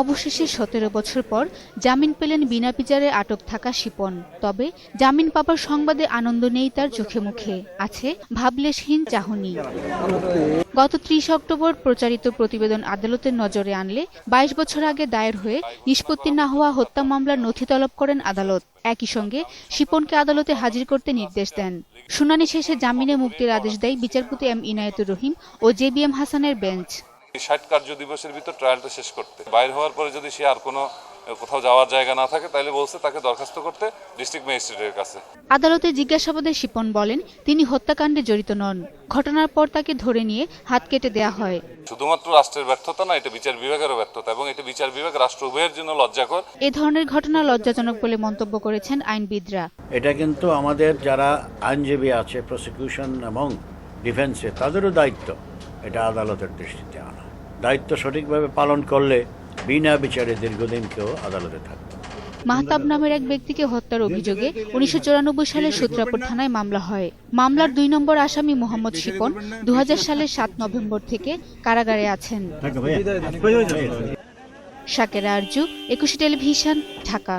অবশেষে 17 বছর পর জামিন পেলেন বিনা বিচারে আটক থাকা শিপন। তবে জামিন পাবার সংবাদে আনন্দ নেই তার চোখে মুখে, আছে ভাবলেশহীন চাহনি। গত 30 অক্টোবর প্রচারিত প্রতিবেদন আদালতের নজরে আনলে 22 বছর আগে দায়ের হয়ে নিষ্পত্তি না হওয়া হত্যা মামলার নথি তলব করেন আদালত। একই সঙ্গে শিপনকে আদালতে হাজির করতে নির্দেশ দেন। শুনানি শেষে জামিনে মুক্তির আদেশ দেয় বিচারপতি এম ইনায়েতুর রহিম ও জেবিএম হাসানের বেঞ্চ। 60 কার্য দিবসের ভিতর ট্রায়ালটা শেষ করতে, বাইরে হওয়ার পরে যদি সে আর কোনো কোথাও যাওয়ার জায়গা না থাকে তাহলে বলছে তাকে দরখাস্ত করতে ডিস্ট্রিক্ট ম্যাজিস্ট্রেটের কাছে। আদালতে জিজ্ঞাসাবাদে শিপন বলেন তিনি হত্যাকাণ্ডে জড়িত নন। ঘটনার পর তাকে ধরে নিয়ে হাত কেটে দেয়া হয়। শুধুমাত্র রাষ্ট্রের ব্যর্থতা না, এটা বিচার বিভাগেরও ব্যর্থতা এবং এটা বিচার বিভাগ রাষ্ট্র উভয়ের জন্য লজ্জাকর। এ ধরনের ঘটনা লজ্জাজনক বলে মন্তব্য করেছেন আইনবিদরা। এটা কিন্তু আমাদের যারা আইনজীবী আছে, প্রসিকিউশন এবং ডিফেন্সে, তাদেরও দায়িত্ব এটা আদালতের দৃষ্টিতে আনা। দায়িত্ব সঠিকভাবে পালন করলে বিনা বিচারে দীর্ঘদিন কেউ আদালতে থাকবে। মাহতাব নামের এক ব্যক্তিকে হত্যার অভিযোগে 1994 সালে সূত্রাপুর থানায় মামলা হয়। মামলার 2 নম্বর আসামি মোহাম্মদ শিপন 2000 সালের 7 নভেম্বর থেকে কারাগারে আছেন। শাকেরা আরজু, 21 টেলিভিশন, ঢাকা।